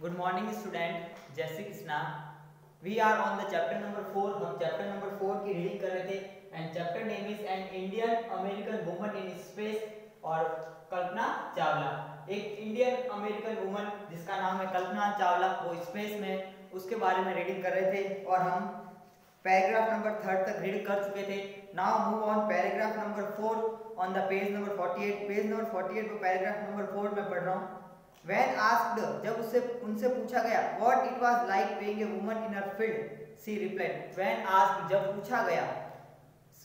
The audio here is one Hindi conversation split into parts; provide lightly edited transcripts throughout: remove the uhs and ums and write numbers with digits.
गुड मॉर्निंग स्टूडेंट, जय Shri Krishna. We are on the chapter number 4। हम चैप्टर नंबर 4 की रीडिंग कर रहे थे and chapter name is an Indian American woman in space. और कल्पना चावला, एक इंडियन अमेरिकन वुमन जिसका नाम है कल्पना चावला, वो स्पेस में उसके बारे में रीडिंग कर रहे थे और हम पैराग्राफ नंबर 3 तक रीड कर चुके थे। Now move on paragraph number 4 on the page number 48। Page number 48 पर पैराग्राफ नंबर 4 में पढ़ रहा हूँ। When asked, जब उनसे पूछा गया what it was like being a woman in her field, she replied. When asked, जब पूछा गया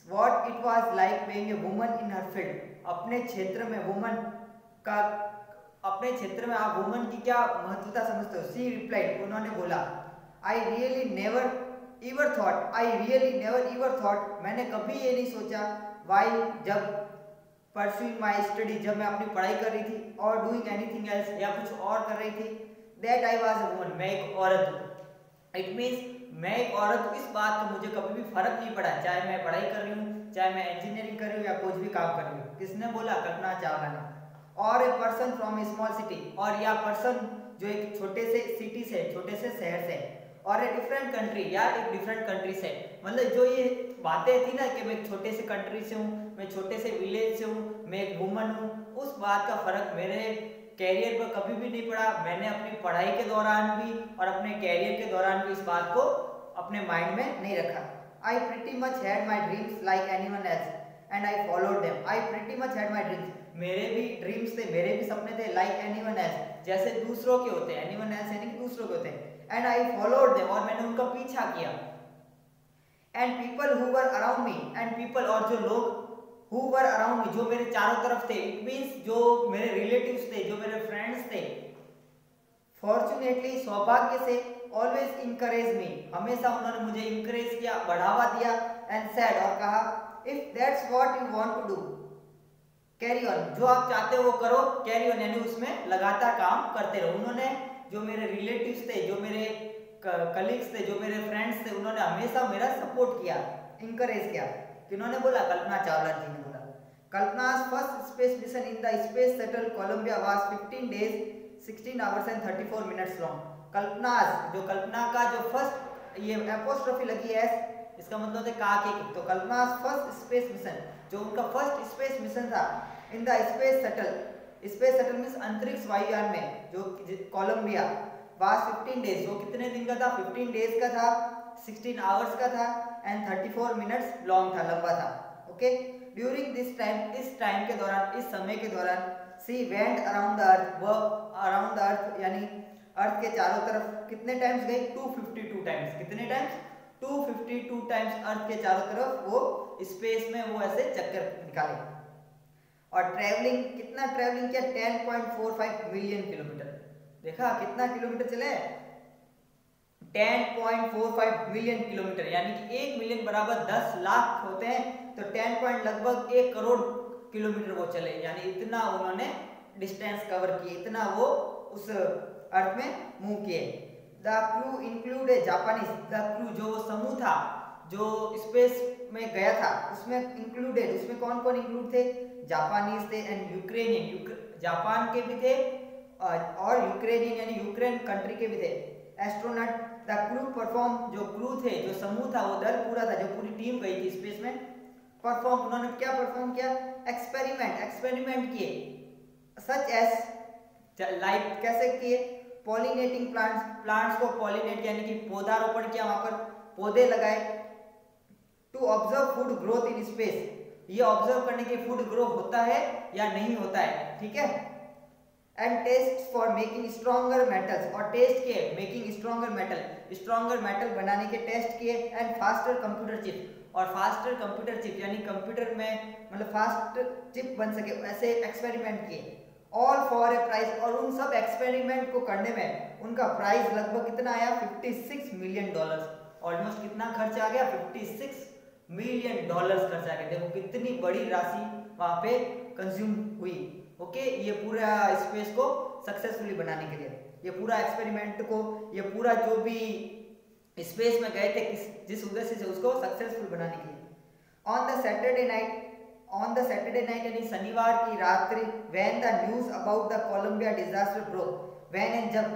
what it was like being a woman in her field, अपने क्षेत्र में वुमन का, अपने क्षेत्र में आप वुमन की क्या महत्वता समझते हो? she replied, उन्होंने बोला I really never ever thought, मैंने कभी ये नहीं सोचा, while जब परस्यूइंग माई स्टडी, जब मैं अपनी पढ़ाई कर रही थी, और डूइंग एनीथिंग एल्स, या कुछ और कर रही थी, that I was a woman, मैं एक औरत हूँ। इट मीन्स मैं एक औरत हूँ। इस बात का मुझे कभी भी फर्क नहीं पड़ा, चाहे मैं पढ़ाई कर रही हूँ, चाहे मैं इंजीनियरिंग कर रही हूँ या कुछ भी काम कर रही हूँ। किसने बोला? कल्पना चावला ने। और a person from A small city, और या पर्सन जो एक छोटे से सिटी से, छोटे से शहर से, और ए डिफरेंट कंट्री, या एक डिफरेंट कंट्री से, मतलब जो ये बातें थी ना कि मैं एक छोटे से कंट्री से हूँ, मैं छोटे से विलेज से हूँ, मैं एक वुमन हूँ, उस बात का फर्क मेरे कैरियर पर कभी भी नहीं पड़ा। मैंने अपनी पढ़ाई के दौरान भी और अपने कैरियर के दौरान भी इस बात को अपने माइंड में नहीं रखा। आई pretty much had my dreams like anyone else and I followed them. I pretty much had my dreams, मेरे भी ड्रीम्स थे, मेरे भी सपने थे, लाइक एनीवन एल्स, जैसे दूसरों के होते हैं। एनीवन एल्स यानी कि दूसरों के होते हैं। एंड आई फॉलोड देम, और मैंने उनका पीछा किया। And people who were around me, and people, और जो लोग, हु वर अराउंड मी, जो मेरे चारों तरफ थे, इट मीन्स जो मेरे रिलेटिव्स थे, जो मेरे फ्रेंड्स थे, फॉर्चुनेटली, सौभाग्य से, ऑलवेज इंकरेज मी, हमेशा उन्होंने मुझे इंकरेज किया, बढ़ावा दिया, एंड सेड, और कहा, if that's what you want to do, carry on, जो आप चाहते हो वो करो, कैरी ऑन, यानी उसमें लगातार काम करते रहो। उन्होंने, जो मेरे रिलेटिव्स थे, जो मेरे कलीग्स थे, जो मेरे फ्रेंड्स थे, उन्होंने हमेशा मेरा सपोर्ट किया, इंकरेज किया। किन्होंने बोला? कल्पना चावला जी ने बोला। कल्पना's first space mission in the space shuttle Columbia was 15 days 16 hours and 34 minutes long. जो कल्पना का जो फर्स्ट, ये एपोस्ट्रोफी लगी है, इसका मतलब है का के, तो कल्पना's फर्स्ट स्पेस मिशन, जो उनका फर्स्ट स्पेस मिशन था, in the space shuttle, space shuttle means अंतरिक्ष वायुयान में, जो कोलंबिया, वाज 15 डेज, जो कितने दिन का था? 15 डेज का था, 16 आवर्स का था, एंड 34 मिनट्स लॉन्ग था, लंबा था। ओके, ड्यूरिंग दिस टाइम, इस टाइम के दौरान, इस समय के दौरान, सी वेंट अराउंड द अर्थ, वो अराउंड द अर्थ यानी अर्थ के चारों तरफ कितने टाइम्स गई? 252 टाइम्स। कितने टाइम्स? 252 टाइम्स अर्थ के चारों तरफ वो स्पेस में वो ऐसे चक्कर निकाले। और ट्रैवलिंग, कितना ट्रैवलिंग किया? 10.45 मिलियन किलोमीटर। देखा कितना किलोमीटर चले? 10.45 मिलियन किलोमीटर, यानी कि 1 मिलियन बराबर 10 लाख होते हैं, तो 10 लगभग 1 करोड़ किलोमीटर वो चले, यानी इतना उन्होंने डिस्टेंस कवर किए, इतना वो उस अर्थ में मूव किए। The crew include A Japanese, the crew जो समूह था जो स्पेस में गया था, उसमें इंक्लूडेड, उसमें कौन कौन इंक्लूड थे? जापानीज थे एंड यूक्रेनियन, जापान के भी थे और यूक्रेनियन यानी यूक्रेन कंट्री के भी थे। एस्ट्रोनॉट, द क्रू परफॉर्म, जो क्रू थे, जो समूह था, वो दल पूरा था, जो पूरी टीम गई थी स्पेस में, परफॉर्म, उन्होंने क्या परफॉर्म किया? एक्सपेरिमेंट किए, सच एज, लाइक, कैसे किए? पॉलिनेटिंग प्लांट्स को पॉलिनेट यानी कि पौधारोपण किया, वहां पर पौधे लगाए। To observe food growth in space, ये ऑब्जर्व करने के फूड ग्रो होता है या नहीं होता है, ठीक है। And test for making stronger metals, और टेस्ट किए मेकिंग स्ट्रॉन्गर मेटल बनाने के टेस्ट किए। एंड फास्टर कंप्यूटर चिप, और फास्टर कंप्यूटर चिप यानी कंप्यूटर में मतलब फास्ट चिप बन सके, ऐसे एक्सपेरिमेंट किए। ऑल फॉर ए प्राइस, और उन सब एक्सपेरिमेंट को करने में उनका प्राइस लगभग कितना आया? 56 मिलियन डॉलर्स। ऑलमोस्ट कितना खर्च आ गया? 56 मिलियन डॉलर्स खर्च आ गया। देखो कितनी बड़ी राशि वहां पे कंज्यूम हुई। ओके, ये पूरा स्पेस को सक्सेसफुली बनाने के लिए, ये पूरा एक्सपेरिमेंट को, ये पूरा जो भी स्पेस में गए थे जिस उद्देश्य से, उसको सक्सेसफुल बनाने के लिए। ऑन द सैटरडे नाइट यानी शनिवार की रात्रि, when the news about the Columbia disaster broke, when and जब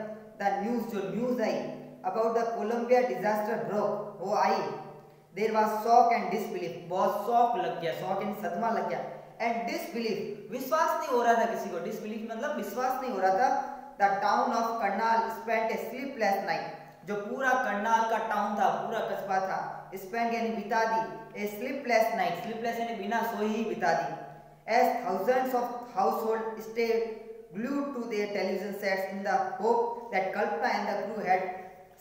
द न्यूज, जो न्यूज आई about the Columbia disaster broke, वो आई, there was shock and disbelief, बहुत शॉक लग गया, शॉक एंड सदमा लग गया, एंड डिसबिलीफ, विश्वास नहीं हो रहा था किसी को, डिसबिलीफ मतलब विश्वास नहीं हो रहा था। The town of Karnal spent A sleepless night, जो पूरा करनाल का टाउन था, पूरा कस्बा था, स्पेंट यानी बिता दी, ए स्लीपलेस नाइट, स्लीपलेस यानी बिना सोई ही बिता दी, as thousands of households stayed glued to their television sets in the hope that Kalpana and the crew had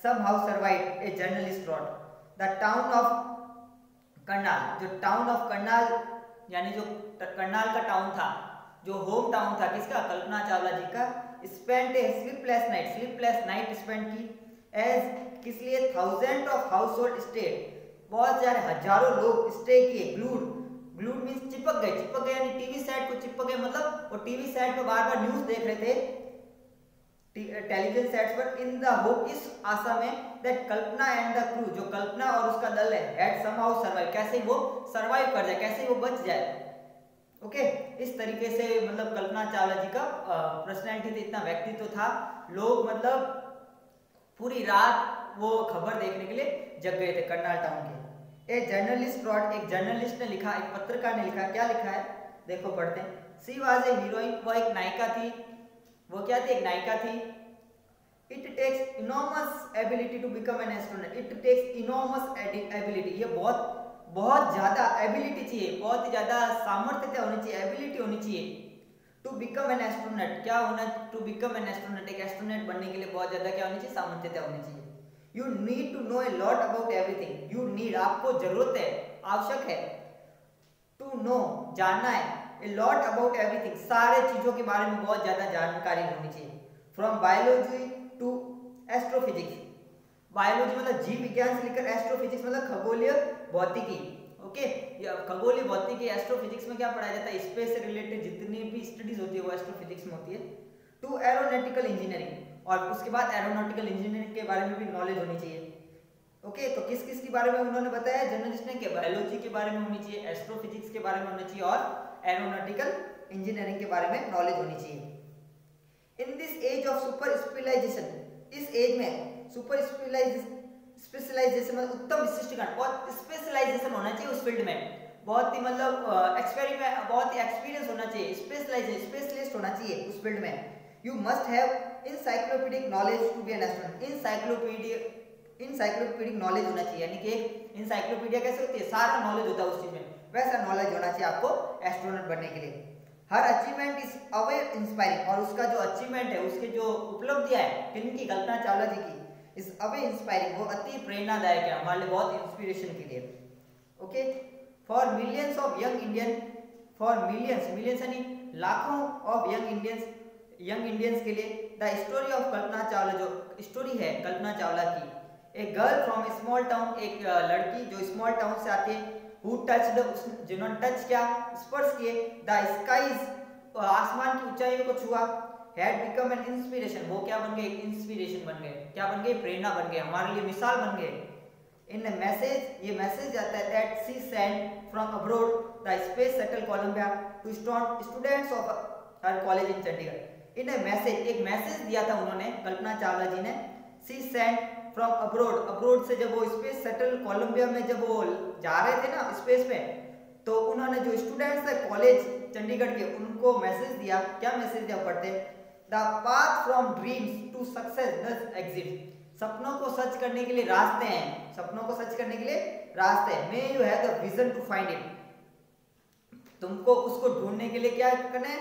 somehow survived, a journalist wrote. The town of Karnal, जो टाउन ऑफ करनाल यानी जो करनाल का टाउन था, जो होम टाउन था किसका, कल्पना चावला जी का, स्पेंट ए स्लीपलेस नाइट स्पेंड की, एज किस लिए, thousand of house hold stay, बहुत सारे हजारों लोग स्टे किए, ग्लूड मींस चिपक गए यानी टीवी सेट को चिपक गए, मतलब वो टीवी सेट पे बार बार न्यूज देख रहे थे टेलीविजन सेट्स पर, इन द होप, इस आशा में, that Kalpana and the crew, जो कल्पना और उसका दल है, हैड समहाउ सर्वाइव, कैसे वो सर्वाइव कर जाए, कैसे वो बच जाए। ओके, इस तरीके से मतलब कल्पना चावला जी का पर्सनैलिटी थे, इतना व्यक्तित्व था, लोग मतलब पूरी रात वो खबर देखने के लिए जग गए थे करनाल टाउन के। ए जर्नलिस्ट रॉट, एक जर्नलिस्ट ने लिखा, एक पत्रकार ने लिखा, क्या लिखा है देखो पढ़ते हैं। सी वाज ए हीरोइन, वो एक नायिका थी, वो क्या थी, एक नायिका थी। It takes enormous ability to become an astronaut, it takes enormous ability, ये बहुत ज्यादा एबिलिटी चाहिए, बहुत ही ज्यादा सामर्थ्य होनी चाहिए, एबिलिटी होनी चाहिए, टू बिकम एन एस्ट्रोनॉट, क्या होना, टू बिकम एन एस्ट्रोनॉट, एक एस्ट्रोनॉट बनने के लिए बहुत ज्यादा क्या होनी चाहिए, सामर्थ्यता होनी चाहिए। You need to know a lot about everything. You need, आपको जरूरत है, आवश्यक है, to know, जानना है, a lot about everything, सारे चीजों के बारे में बहुत ज्यादा जानकारी होनी चाहिए। From biology to astrophysics, biology मतलब जीव विज्ञान से लेकर एस्ट्रोफिजिक्स मतलब खगोलीय भौतिकी। ओके, खगोलीय भौतिकी, एस्ट्रोफिजिक्स में क्या पढ़ाया जाता है, स्पेस से रिलेटेड जितनी भी स्टडीज होती है वो एस्ट्रोफिजिक्स में होती है। टू एरोनॉटिकल इंजीनियरिंग, और उसके बाद एरोनॉटिकल इंजीनियरिंग के बारे में भी नॉलेज होनी चाहिए। ओके, तो किस किस के बारे में उन्होंने बताया जर्नलिस्ट ने, कि बायोलॉजी के बारे में होनी चाहिए, एस्ट्रोफिजिक्स के बारे में होनी चाहिए और एरोनॉटिकल इंजीनियरिंग के बारे में नॉलेज होनी चाहिए। In this age of super specialisation, इस एज में सुपर स्पेशलाइजेशन मतलब उत्तम विशिष्टकरण, बहुत स्पेशलाइजेशन होना चाहिए उस फील्ड में, बहुत ही मतलब एक्सपेरिमेंट, बहुत ही एक्सपीरियंस होना चाहिए, स्पेशलिस्ट होना चाहिए उस फील्ड में। You must have encyclopedic knowledge to be an astronaut. encyclopedic knowledge होना चाहिए, यानी कि एक encyclopedia कैसे होती है, सारा नॉलेज होता है उस चीज में, वैसा नॉलेज होना चाहिए आपको एस्ट्रोनॉट बनने के लिए। हर अचीवमेंट इज अवे इंस्पायरिंग, और उसका जो अचीवमेंट है, उसके जो उपलब्धियां है, किनकी, कल्पना चावला जी की, इज अवे इंस्पायरिंग, वो अति प्रेरणादायक है हमारे लिए, बहुत इंस्पिरेशन के लिए। Okay, for millions of young Indian, for millions यानी लाखों ऑफ यंग इंडियंस के लिए, the story of Kalpana Chawla, जो स्टोरी है कल्पना चावला की, a girl from A small town, एक लड़की जो स्मॉल टाउन से आती है, हु टच्ड, जिन्होंने टच किया, स्पर्श किए, द स्काईज, आसमान की ऊंचाइयों को छुआ, हैड बिकम एन इंस्पिरेशन, वो क्या बन गए, इंस्पिरेशन बन गए, क्या बन गए, प्रेरणा बन गए, हमारे लिए मिसाल बन गए। इन मैसेज, ये मैसेज आता है that she send from abroad the space shuttle Columbia to students of her college in Chandigarh. In message, एक मैसेज दिया था उन्होंने, कल्पना चावला जी ने, सी सेंड फ्रॉम अब्रॉड से, जब वो स्पेस शटल कोलंबिया में जब वो जा रहे थे ना स्पेस में, तो उन्होंने जो स्टूडेंट्स थे कॉलेज चंडीगढ़ के, उनको मैसेज दिया, क्या मैसेज दिया, पढ़ते, the path from dreams to success does exist, सपनों को सच करने के लिए रास्ते हैं, सपनों को सच करने के लिए रास्ते हैं, may you have the vision to find it, तुमको उसको ढूंढने के लिए क्या करना है,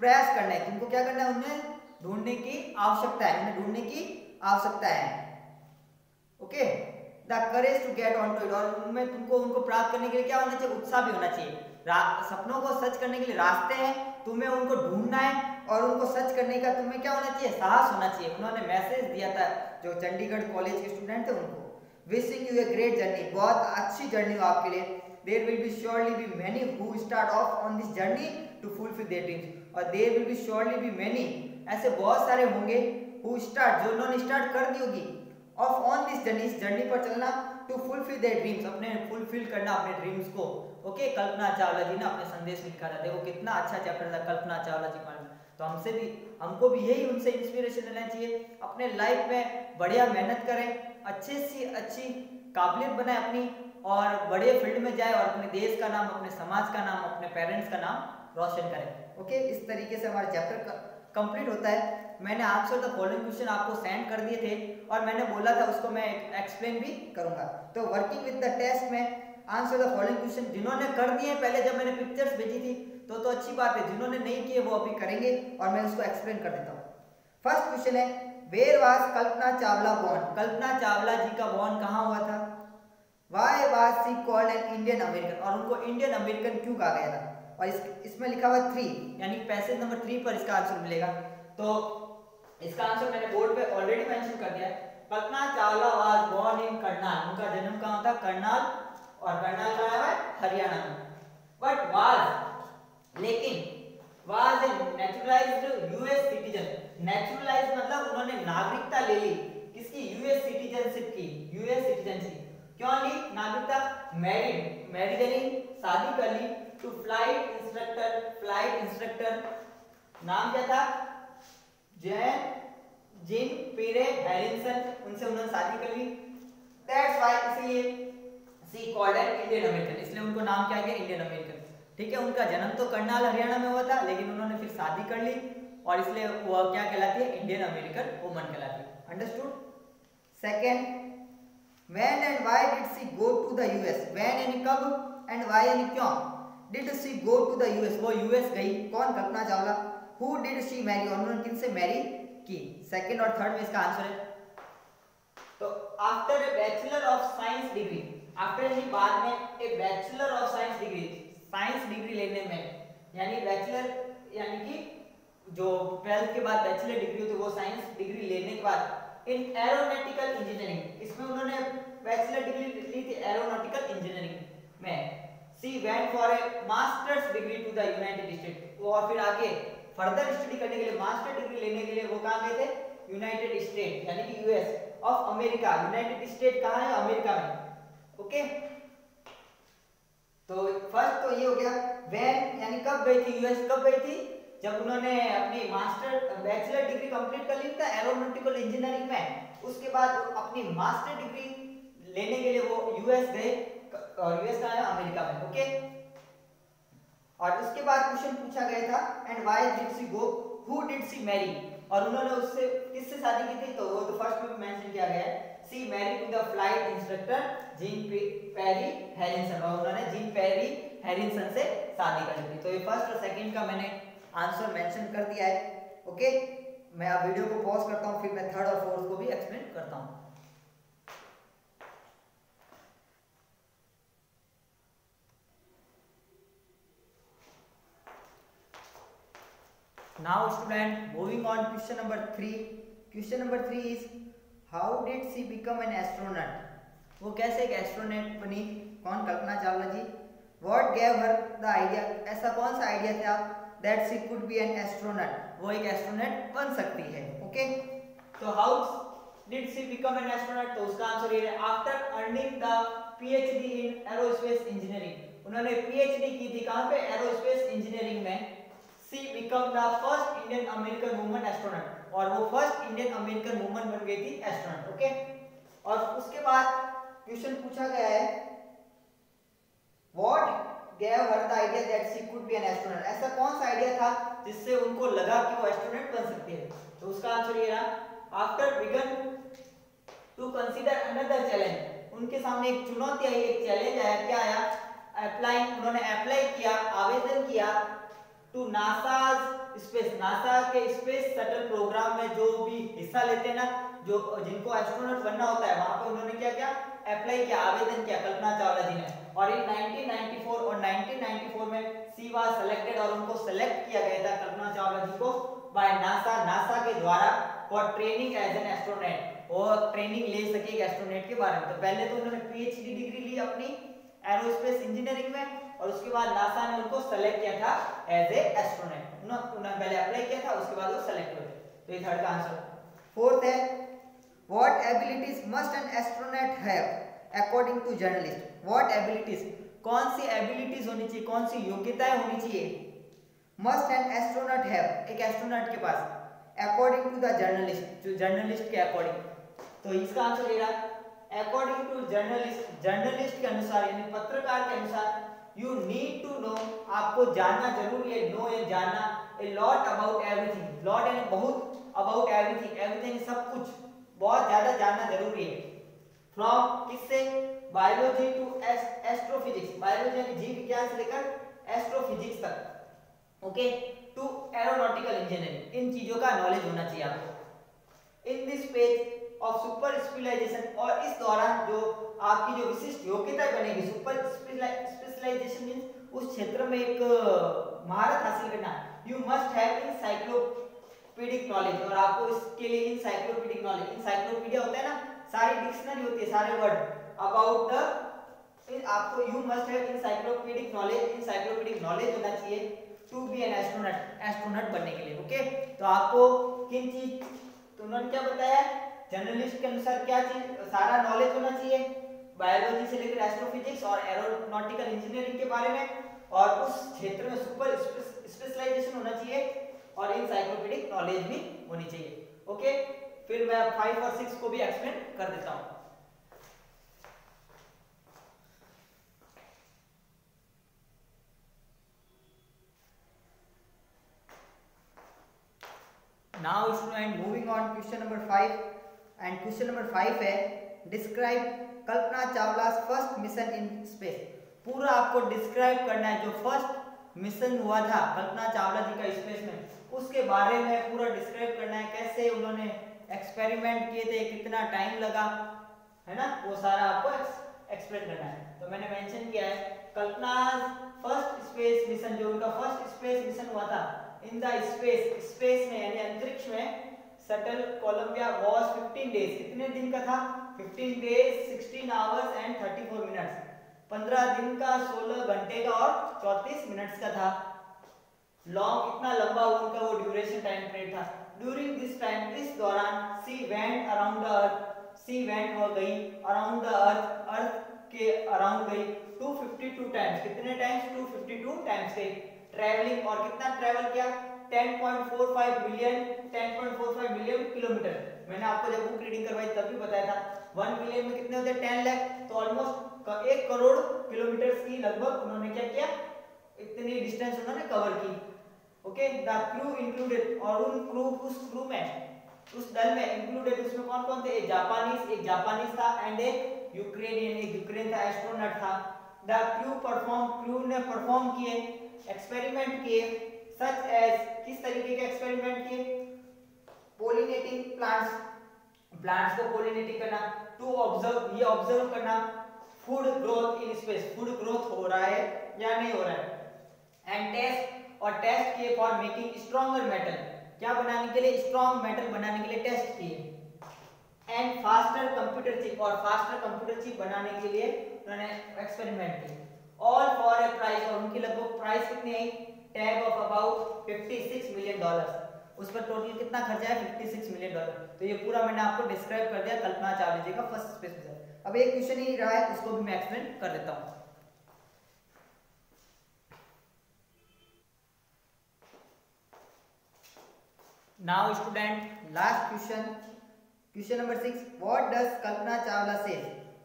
प्रयास करना है, तुमको क्या करना है, उन्हें ढूंढने की आवश्यकता है, उन्हें ढूंढने की आवश्यकता है। Okay, the courage to get on to it, और उनमें तुमको उनको प्राप्त करने के लिए क्या होना चाहिए, उत्साह भी होना चाहिए। सपनों को सच करने के लिए रास्ते हैं, तुम्हें उनको ढूंढना है, और उनको सच करने का तुम्हें क्या होना चाहिए, साहस होना चाहिए। उन्होंने मैसेज दिया था जो चंडीगढ़ कॉलेज के स्टूडेंट थे उनको, wishing U a great journey, बहुत अच्छी जर्नी हो आपके लिए। There will be surely be many who start off on this journey to fulfill their dreams, और there will be surely be many, ऐसे बहुत सारे होंगे who start, जो उन्होंने स्टार्ट कर दी होगी, of on this journey, इस जर्नी पर चलना, to fulfill their dreams, अपने फुलफिल करना अपने ड्रीम्स को। ओके, कल्पना चावला जी ने अपने संदेश में लिखा था, देखो कितना अच्छा चैप्टर था कल्पना चावला जी का। तो हमको भी यही उनसे इंस्पिरेशन लेना चाहिए। अपने लाइफ में बढ़िया मेहनत करें, अच्छी सी अच्छी काबिलियत बनाए अपनी, और बड़े फील्ड में जाए और अपने देश का नाम, अपने समाज का नाम, अपने पेरेंट्स का नाम रोशन करें। ओके, इस तरीके से हमारा चैप्टर कंप्लीट होता है। मैंने आंसर द फॉलोइंग क्वेश्चन आपको सेंड कर दिए थे और मैंने बोला था उसको मैं एक्सप्लेन भी करूंगा। तो वर्किंग विद द टेस्ट में आंसर द फॉलोइंग क्वेश्चन जिन्होंने कर दिए पहले जब मैंने पिक्चर्स भेजी थी तो अच्छी बात है, जिन्होंने नहीं किए वो अभी करेंगे और मैं उसको एक्सप्लेन कर देता हूँ। फर्स्ट क्वेश्चन है, where was Kalpana Chawla born? Kalpana Chawla ji का बोर्न कहाँ हुआ था? Why was she called an Indian American? और उनको इंडियन अमेरिकन क्यों कहा गया था? और इसमें लिखा हुआ 3, यानी पैसेज नंबर 3 पर इसका आंसर मिलेगा। तो इसका आंसर मैंने बोर्ड पे ऑलरेडी मेंशन कर दिया है। Kalpana Chawla was born in Karnal, उनका जन्म कहाँ था? करनाल, और करनाल कहाँ है? हरियाणा में। बट वाज, लेकिन was a naturalised US citizen. Neutralise मतलब उन्होंने नागरिकता ले ली, किसकी? यूएस सिटीजनशिप की। यूएस सिटीजनशिप क्यों ली नागरिकता? मैरिड यानी शादी कर ली। टू फ्लाइट इंस्ट्रक्टर नाम क्या था? जिन पीरे हैरिसन, उनसे उन्होंने शादी कर ली। दैट्स व्हाई, इसलिए she called an Indian American, इसलिए उनको नाम क्या गया? Indian American. ठीक है, उनका जन्म तो करनाल हरियाणा में हुआ था, लेकिन उन्होंने फिर शादी कर ली और इसलिए वो क्या कहलाती है? इंडियन अमेरिकन वुमन कहलाती है। Understood? Second, when and why did she go to the US? when यानी कब, and why यानी क्यों? did she go to the US? वो US गई। कौन? Kalpana Chawla. who did she marry? और उन्होंने किनसे मैरी की? सेकंड और थर्ड में इसका आंसर है। तो after a bachelor of science degree, after यानी बाद में, a bachelor of science degree, science degree लेने में, यानी बैचलर यानी कि जो 12th के बाद बैचलर डिग्री होती है वो साइंस डिग्री लेने के बाद इन एरोनॉटिकल इंजीनियरिंग, इसमें उन्होंने बैचलर डिग्री ली थी एरोनॉटिकल इंजीनियरिंग में। She went for a masters degree to the United State, और फिर आगे फर्दर स्टडी करने के लिए, मास्टर डिग्री लेने के लिए वो कहाँ गए थे? यूनाइटेड स्टेट यानी कि US of America. United state कहाँ है? अमेरिका में। ओके, तो फर्स्ट तो ये हो गया। व्हेन यानी कब गई थी यूएस? कब गई थी? जब उन्होंने अपनी बैचलर डिग्री कंप्लीट कर ली था एरोनॉटिकल इंजीनियरिंग में, उसके बाद अपनी मास्टर डिग्री लेने के लिए वो यूएस गए, और यूएस का है अमेरिका में। ओके, और उसके बाद क्वेश्चन पूछा गया था, and why did she go, who did she marry? और उन्होंने उससे किससे शादी की थी? तो वो तो फर्स्ट में मेंशन किया गया है, she married to the flight instructor Jean Pierre Harrison, और उन्होंने जिन पेरी हैरिसन से शादी कर ली थी। तो ये फर्स्ट और सेकंड का मैंने आंसर मेंशन कर दिया है। ओके, मैं अब वीडियो को पॉज करता हूं, फिर मैं थर्ड और फोर्थ को भी एक्सप्लेन करता हूं। Now student, moving on question number 3. Question number 3 is how did she become an astronaut? वो कैसे एक एस्ट्रोनॉट बनी? कौन? कल्पना चावला जी। What gave her the idea? ऐसा कौन सा आइडिया था that she could be an astronaut? वो एक एस्ट्रोनॉट बन सकती है। ओके, तो how did she become an astronaut? तो उसका आंसर ये है, after earning the PhD in aerospace engineering. उन्होंने PhD की थी कहाँ पे? एरोस्पेस इंजीनियरिंग में। She became the first Indian American woman astronaut, और वो फर्स्ट इंडियन अमेरिकन वुमन बन गई थी एस्ट्रोनॉट। ओके, और उसके बाद क्वेश्चन पूछा गया है What gave her the idea that she could be an astronaut? ऐसा कौन सा आइडिया था जिससे उनको लगा कि वो एस्ट्रोनॉट बन सकती है? तो उसका आंसर ये रहा, after began to consider another challenge, उनके सामने एक चुनौती आई, एक चैलेंज आया। क्या आया? अप्लाइंग, उन्होंने अप्लाई किया, आवेदन किया टू नासाज स्पेस, नासा के स्पेस शटल प्रोग्राम में जो भी हिस्सा लेते हैं ना, जो जिनको एस्ट्रोनॉट बनना होता है, वहां पे उन्होंने क्या किया? अप्लाई किया, आवेदन किया कल्पना चावला जी ने। और इन 1994 में शी वाज सिलेक्टेड, और उनको सेलेक्ट किया गया था कल्पना चावला जी को बाय नासा के द्वारा for training as an astronaut, और ट्रेनिंग ले सके एक एस्ट्रोनॉट के बारे में। तो पहले तो उन्होंने पीएचडी डिग्री ली अपनी एरोस्पेस इंजीनियरिंग में, और उसके बाद नासा ने उनको सेलेक्ट किया था एज ए एस्ट्रोनॉट। उन्होंने पहले अप्लाई किया था, उसके बाद वो सेलेक्ट हुए। तो ये थर्ड का आंसर। फोर्थ है what abilities must an astronaut have according to journalist? What abilities, कौन सी एबिलिटीज होनी चाहिए, कौन सी योग्यताएं होनी चाहिए मस्ट एन एस्ट्रोनॉट हैव, एक एस्ट्रोनॉट के पास, अकॉर्डिंग टू द जर्नलिस्ट, जो जर्नलिस्ट के अकॉर्डिंग, तो इसका आंसर ये रहा अकॉर्डिंग टू जर्नलिस्ट, जर्नलिस्ट के अनुसार यानी पत्रकार के अनुसार, यू नीड टू नो, आपको जानना जरूरी है, नो या जानना, a lot about everything, lot यानी बहुत, अबाउट एवरीथिंग, एवरीथिंग सब कुछ, बहुत ज्यादा जानना जरूरी है, फ्रॉम किससे, बायोलॉजी टू एस्ट्रोफिजिक्स, बायोलॉजी यानी जीव विज्ञान से लेकर एस्ट्रोफिजिक्स तक, ओके, टू एरोनॉटिकल इंजीनियरिंग, इन चीजों का नॉलेज होना चाहिए आपको। In this page of super specialisation, और इस दौरान जो आपकी जो विशिष्ट योग्यता बनेगी, सुपर स्पेशलाइजेशन मींस उस क्षेत्र में एक महारत हासिल करना, you must have encyclopedic knowledge, और आपको इसके लिए इंसाइक्लोपीडिक नॉलेज, इंसाइक्लोपीडिया होता है ना, सारी डिक्शनरी होती है, सारे वर्ड अबाउट द, आपको you must have encyclopedic knowledge, encyclopedic knowledge होना चाहिए to be an astronaut, astronaut बनने के लिए, ओके। तो आपको किन चीज, तो उन्होंने क्या बताया, जर्नलिस्ट के अनुसार क्या चीज, सारा नॉलेज होना चाहिए बायोलॉजी से लेकर एस्ट्रोफिजिक्स और एरोनॉटिकल इंजीनियरिंग के बारे में, और उस क्षेत्र में सुपर स्पेशलाइजेशन होना चाहिए, और इंसाइक्लोपीडिक नॉलेज भी होनी चाहिए, ओके। फिर मैं 5 और 6 को भी एक्सप्लेन कर देता हूं। Now student moving on question number 5, and question number 5 है describe Kalpana Chawla first mission in space, पूरा आपको डिस्क्राइब करना है जो फर्स्ट मिशन हुआ था कल्पना चावला जी का स्पेस में, उसके बारे में पूरा डिस्क्राइब करना है, कैसे उन्होंने एक्सपेरिमेंट किए थे, कितना टाइम लगा, है ना, वो सारा आपको एक्सप्लेन करना है। तो मैंने मेंशन किया है कल्पना फर्स्ट स्पेस मिशन, जो उनका फर्स्ट स्पेस मिशन हुआ था इन द स्पेस, स्पेस में यानी अंतरिक्ष में, शटल कोलंबिया वाज 15 डेज, कितने दिन का था, 15 डेज 16 आवर्स एंड 34 मिनट्स, 15 दिन का 16 घंटे का और 34 मिनट्स का था, लॉन्ग, इतना लंबा उनका वो ड्यूरेशन टाइम पीरियड था। ड्यूरिंग दिस टाइम, इस दौरान she went around the earth, she went हो गई अराउंड द अर्थ, अर्थ के अराउंड गई 252 टाइम्स, कितने टाइम्स, 252 टाइम्स गई ट्रैवलिंग, और कितना ट्रैवल किया, 10.45 मिलियन किलोमीटर। मैंने आपको जब बुक रीडिंग करवाई तब भी बताया था 1 मिलियन में कितने होते हैं, 10 लाख, तो ऑलमोस्ट 1 करोड़ किलोमीटर की लगभग उन्होंने क्या किया, इतनी डिस्टेंस उन्होंने कवर की, ओके। द क्रू इंक्लूडेड, और उस क्रू में, उस दल में इंक्लूडेड, उसमें कौन कौन थे, एक जापानीज था एंड एक यूक्रेनियन, एक यूक्रेन था एस्ट्रोनॉट था। द क्रू ने परफॉर्म किए, एक्सपेरिमेंट किए, सच एज, किस तरीके के एक्सपेरिमेंट किए, पोलिनेटिंग प्लांट्स, प्लांट्स को पोलिनेटिंग करना, टू ऑब्जर्व, ये ऑब्जर्व करना, food growth in space, food growth हो रहा है या नहीं हो रहा है, एंड टेस्ट, और टेस्ट किए फॉर मेकिंग स्ट्रॉन्गर मेटल, क्या बनाने के लिए, स्ट्रॉन्ग मेटल बनाने के लिए टेस्ट किए, एंड फास्टर कंप्यूटर चिप, और फास्टर कंप्यूटर चिप बनाने के लिए उन्होंने एक्सपेरिमेंट किए, ऑल फॉर ए प्राइस, और उनकी लगभग प्राइस कितनी आई, tag off about 56 million dollar, उस पर टोटल कितना खर्चा है, 56 मिलियन डॉलर। तो ये पूरा मैंने आपको डिस्क्राइब कर दिया कल्पना चावला जी का फर्स्ट स्पेस मिशन। अब एक क्वेश्चन ही रहा है, उसको भी मैं एक्सप्लेन कर देता हूं। Now student last question number 6, what does Kalpana Chawla से,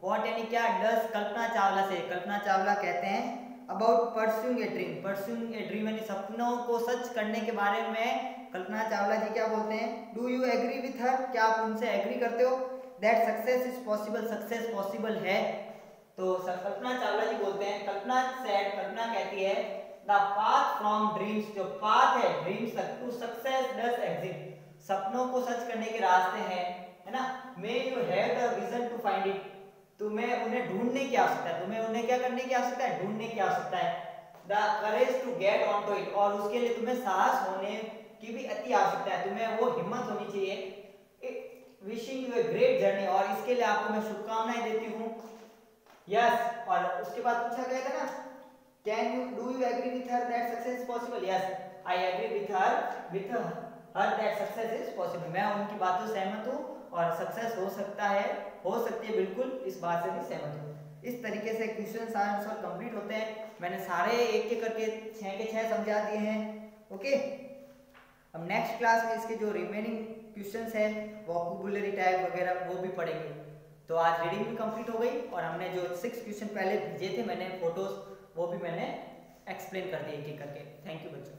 व्हाट यानी क्या, डज कल्पना चावला से, कल्पना चावला कहते हैं अबाउट परस्यूइंग ए ड्रीम यानी सपनों को सच करने के बारे में कल्पना चावला जी क्या बोलते हैं, do you agree with her, क्या आप उनसे एग्री करते हो, that success is possible, success possible है। तो कल्पना चावला जी बोलते हैं, कल्पना कहती है द पाथ फ्रॉम ड्रीम्स, जो पाथ है ड्रीम्स तक टू सक्सेस डज एग्जिस्ट, सपनों को सच करने के रास्ते हैं, है ना, may you have the vision to find it, तुम्हें उन्हें ढूंढने की आवश्यकता है, तुम्हें उन्हें क्या करने की आवश्यकता है, ढूंढने की आवश्यकता है, the courage to get on to it, और उसके लिए तुम्हें साहस होने की भी अति आवश्यकता है, तुम्हें वो हिम्मत होनी चाहिए। Wishing U a great journey, और इसके लिए आपको मैं शुभकामनाएं देती हूँ। यस, और उसके बाद पूछा गया था ना, can you, do you agree with her that success is possible, yes I agree with her that success is possible, मैं उनकी बातों से सहमत हूँ और सक्सेस हो सकता है, हो सकती है, बिल्कुल इस बात से भी सहमत हूँ। इस तरीके से क्वेश्चन आंसर कंप्लीट होते हैं। मैंने सारे एक एक करके 6 के 6 समझा दिए हैं। ओके, अब नेक्स्ट क्लास में इसके जो रिमेनिंग क्वेश्चंस है वोकैबुलरी टाइप वगैरह वो भी पढ़ेंगे। तो आज रीडिंग भी कंप्लीट हो गई और हमने जो 6 क्वेश्चन पहले भेजे थे मैंने फोटोज, वो भी मैंने एक्सप्लेन कर दिए एक एक करके। थैंक यू बच्चों।